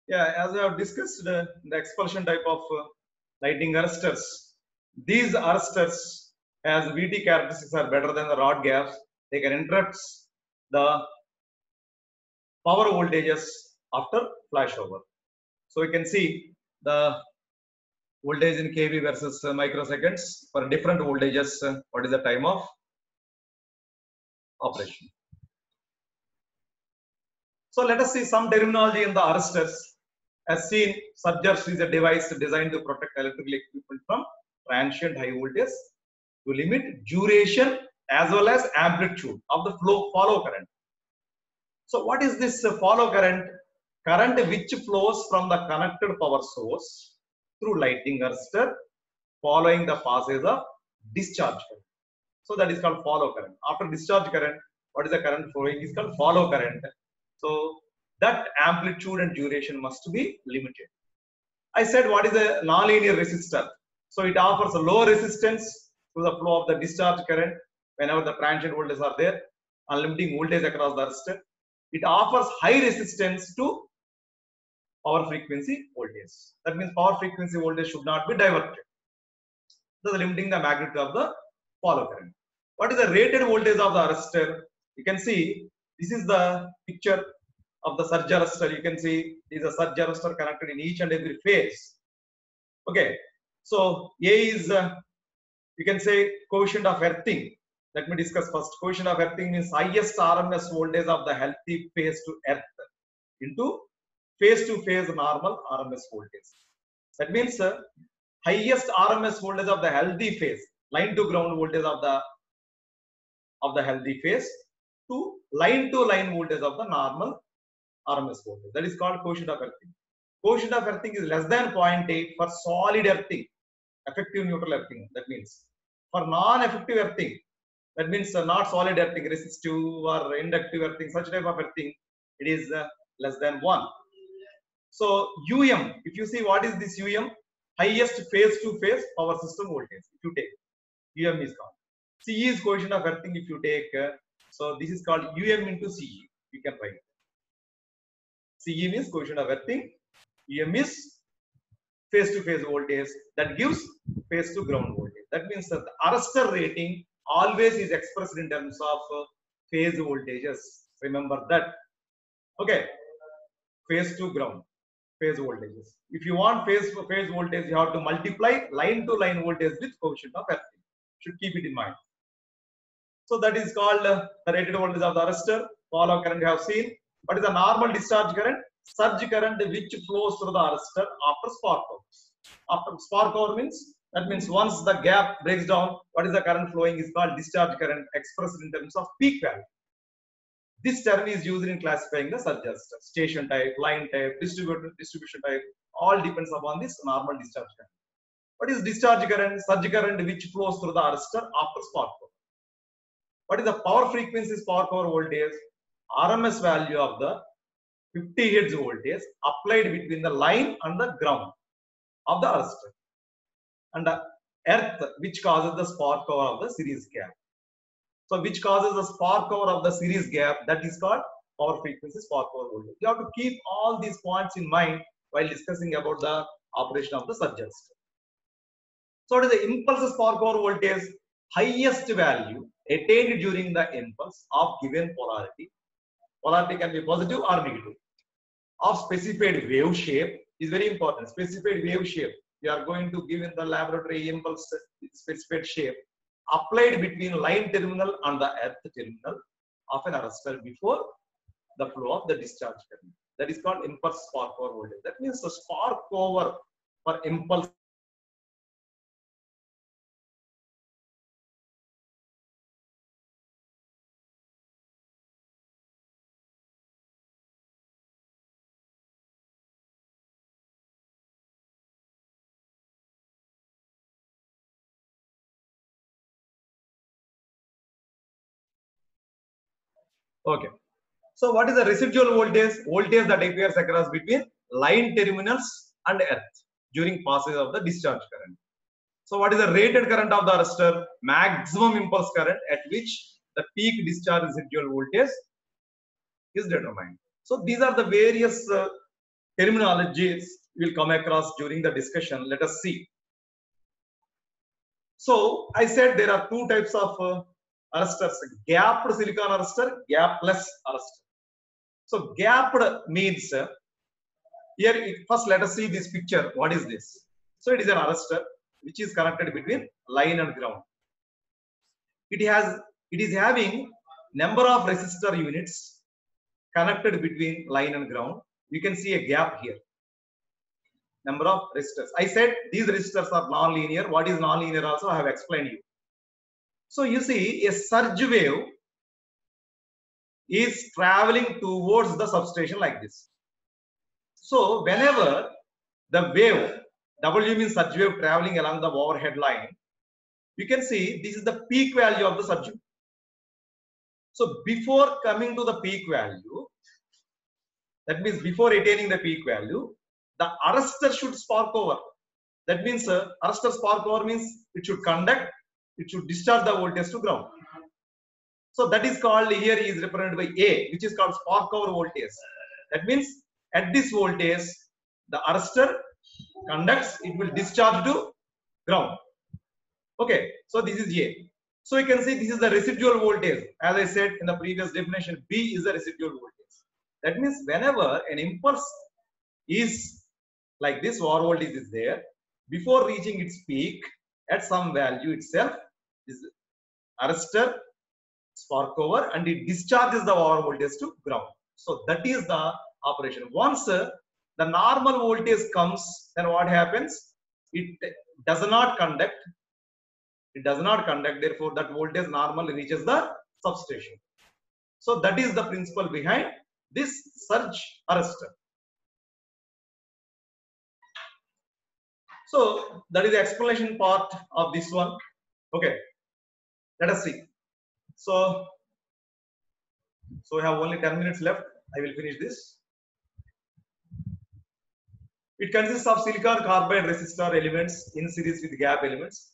Yeah, as I have discussed the expulsion type of lightning arresters, these arresters, as VT characteristics are better than the rod gaps, they can interrupt the power voltages after flashover. So you can see the voltage in kV versus microseconds for different voltages. What is the time of operation? So let us see some terminology in the arresters. As seen, surge is a device designed to protect electrical equipment from transient high voltage to limit duration as well as amplitude of the flow follow current. So what is this follow current? Current which flows from the connected power source through lightning arrestor following the passage of discharge current. So that is called follow current. After discharge current, what is the current flowing is called follow current. So that amplitude and duration must be limited. I said what is a nonlinear resistor. So it offers a low resistance to the flow of the discharge current whenever the transient voltages are there, unlimiting voltage across the resistor. It offers high resistance to power frequency voltage. That means power frequency voltage should not be diverted, thus limiting the magnitude of the follow current. What is the rated voltage of the arrestor? You can see this is the picture of the surge arrestor. You can see is a surge arrestor connected in each and every phase. Okay, so A is you can say coefficient of earthing. Let me discuss first. Coefficient of earthing means highest RMS voltage of the healthy phase to earth into phase to phase normal RMS voltage. That means highest RMS voltage of the healthy phase, line to ground voltage of the healthy phase to line voltage of the normal RMS voltage. That is called coefficient of earthing. Coefficient of earthing is less than 0.8 for solid earthing, effective neutral earthing. That means for non-effective earthing, that means not solid earthing, resistive or inductive earthing, such type of earthing, it is less than 1. So UM, if you see what is this UM, highest phase to phase power system voltage. If you take UM is called. CE is coefficient of earthing. If you take so this is called UM into CE. You can write. CE means coefficient of earthing. UM is phase to phase voltage that gives phase to ground voltage. That means that the arrestor rating always is expressed in terms of phase voltages. Remember that. Okay, phase to ground, phase voltages. If you want phase voltage, you have to multiply line to line voltage with coefficient of earthing. Should keep it in mind. So that is called the rated voltage of the arrestor. Follow current you have seen. What is the normal discharge current? Surge current which flows through the arrestor after spark over. After spark over means, that means once the gap breaks down, what is the current flowing is called discharge current, expressed in terms of peak value. This term is used in classifying the surge arrestor. Station type, line type, distribution type, all depends upon this normal discharge current. What is discharge current? Surge current which flows through the arrestor after spark over. What is the power frequency spark over voltage? RMS value of the 50 Hz voltage applied between the line and the ground of the arrestor, and the earth which causes the spark over of the series gap. So which causes the spark over of the series gap, that is called power frequency spark over voltage. You have to keep all these points in mind while discussing about the operation of the surge arrestor. So what is the impulse spark over voltage? Highest value attained during the impulse of given polarity. Polarity can be positive or negative. Of specified wave shape is very important. Specified wave shape. We are going to give in the laboratory impulse specified shape applied between line terminal and the earth terminal of an arrestor before the flow of the discharge current. That is called impulse spark over voltage. That means the spark over for impulse. Okay. So what is the residual voltage? Voltage that appears across between line terminals and earth during passage of the discharge current. So what is the rated current of the arrestor? Maximum impulse current at which the peak discharge residual voltage is determined. So these are the various terminologies will come across during the discussion. Let us see. So I said there are two types of arresters: gapped silicon arrestor, gapless arrestor. So gapped means first let us see this picture. What is this? So it is an arrestor which is connected between line and ground. It is having number of resistor units connected between line and ground. You can see a gap here. Number of resistors. I said these resistors are non-linear. What is non-linear also I have explained you. So you see a surge wave is traveling towards the substation like this. So whenever the wave, W means surge wave traveling along the overhead line, you can see this is the peak value of the surge wave. So before coming to the peak value, that means before attaining the peak value, the arrestor should spark over. That means arrestor spark over means it should conduct, it should discharge the voltage to ground. So that is called, here is represented by A, which is called spark over voltage. That means at this voltage, the arrestor conducts, it will discharge to ground. Okay, so this is A. So you can see this is the residual voltage. As I said in the previous definition, B is the residual voltage. That means whenever an impulse is like this, over voltage is there, before reaching its peak at some value itself, this arrestor spark over and it discharges the over voltage to ground. So that is the operation. Once the normal voltage comes, then what happens? It does not conduct. It does not conduct. Therefore, that voltage normally reaches the substation. So that is the principle behind this surge arrestor. So that is the explanation part of this one. Okay, let us see. So we have only 10 minutes left. I will finish this. It consists of silicon carbide resistor elements in series with gap elements.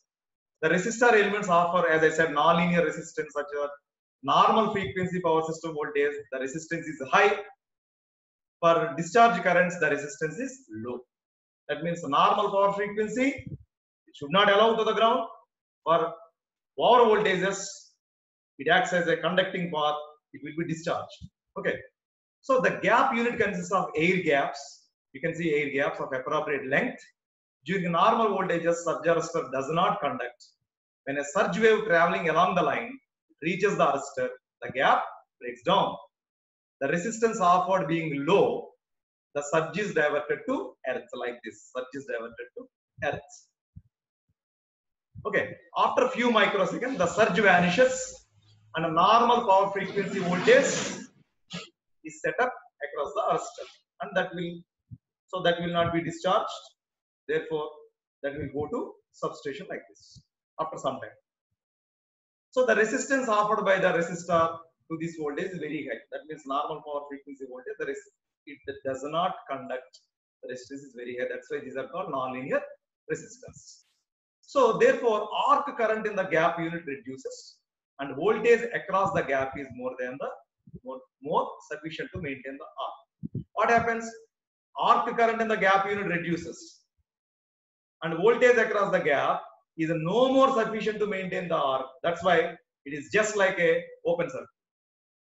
The resistor elements offer, as I said, nonlinear resistance such as normal frequency power system voltage. The resistance is high. For discharge currents, the resistance is low. That means the normal power frequency, it should not allow to the ground. For over voltages, it acts as a conducting path, it will be discharged. Okay. So the gap unit consists of air gaps. You can see air gaps of appropriate length. During normal voltages, surge arrestor does not conduct. When a surge wave traveling along the line reaches the arrestor, the gap breaks down. The resistance offered being low, the surge is diverted to earth like this. Surge is diverted to earth. Okay. After a few microseconds, the surge vanishes and a normal power frequency voltage is set up across the arrestor, and that will not be discharged. Therefore, that will go to substation like this after some time. So the resistance offered by the resistor to this voltage is very high. That means normal power frequency voltage, it does not conduct. The resistance is very high. That's why these are called nonlinear resistors. So therefore, arc current in the gap unit reduces, and voltage across the gap is more sufficient to maintain the arc. What happens? Arc current in the gap unit reduces, and voltage across the gap is no more sufficient to maintain the arc. That's why it is just like a open circuit.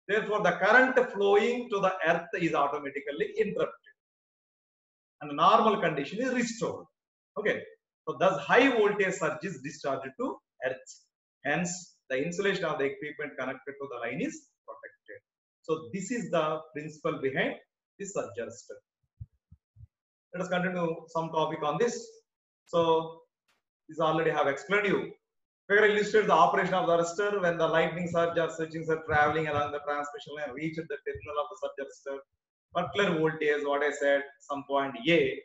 Therefore, the current flowing to the earth is automatically interrupted, and the normal condition is restored. Okay. So thus high voltage surge is discharged to earth. Hence, the insulation of the equipment connected to the line is protected. So this is the principle behind this surge arrestor. Let us continue some topic on this. So this already have explained you. Figure illustrates the operation of the arrestor when the lightning surge or surging surge traveling along the transmission line reach the terminal of the surge arrestor. Particular voltage, what I said, some point A,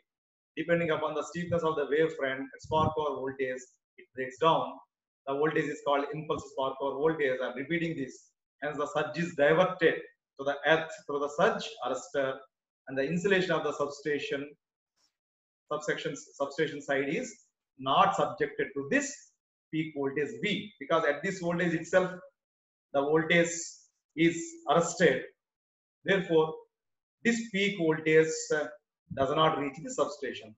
depending upon the steepness of the wavefront, spark over voltage, it breaks down. The voltage is called impulse spark over voltage. I'm repeating this. Hence, the surge is diverted to the earth through the surge arrestor, and the insulation of the substation side is not subjected to this peak voltage V, because at this voltage itself, the voltage is arrested. Therefore, this peak voltage does not reach the substation.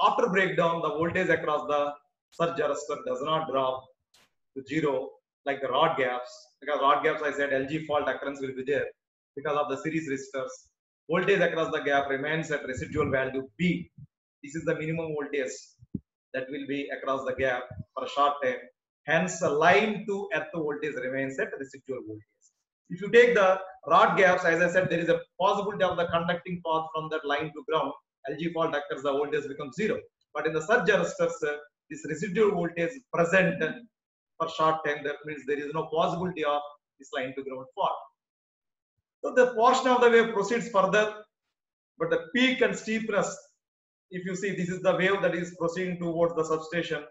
After breakdown, the voltage across the surge arrestor does not drop to zero like the rod gaps. Because rod gaps, I said LG fault occurrence will be there because of the series resistors. Voltage across the gap remains at residual value B. This is the minimum voltage that will be across the gap for a short time. Hence, the line to earth voltage remains at residual voltage. If you take the rod gaps, as I said, there is a possibility of the conducting path from that line to ground. LG fault occurs, the voltage becomes zero. But in the surge arrestors, this residual voltage is present for short time. That means there is no possibility of this line to ground fault. So the portion of the wave proceeds further, but the peak and steepness, if you see, this is the wave that is proceeding towards the substation.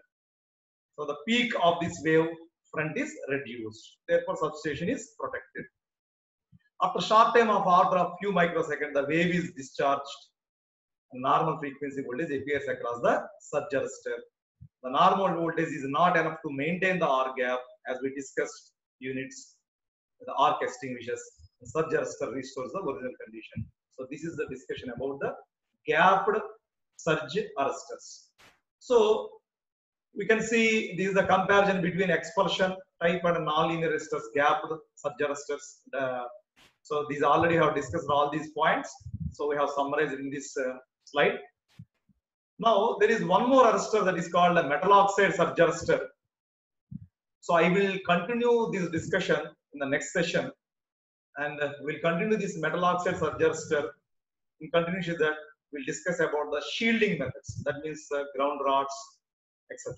So the peak of this wave front is reduced. Therefore, substation is protected. After short time of order of few microseconds, the wave is discharged. Normal frequency voltage appears across the surge arrestor. The normal voltage is not enough to maintain the R gap, as we discussed units. The arc extinguishes. The surge arrestor restores the original condition. So this is the discussion about the gapped surge arrestors. So we can see this is the comparison between expulsion type and nonlinear resistors, gapped surge arrestors. So these already have discussed all these points. So we have summarized in this slide. Now there is one more arrestor that is called a metal oxide surge arrestor. So I will continue this discussion in the next session, and we'll continue this metal oxide surge arrestor. In continuation with that, we'll discuss about the shielding methods. That means ground rods, etc.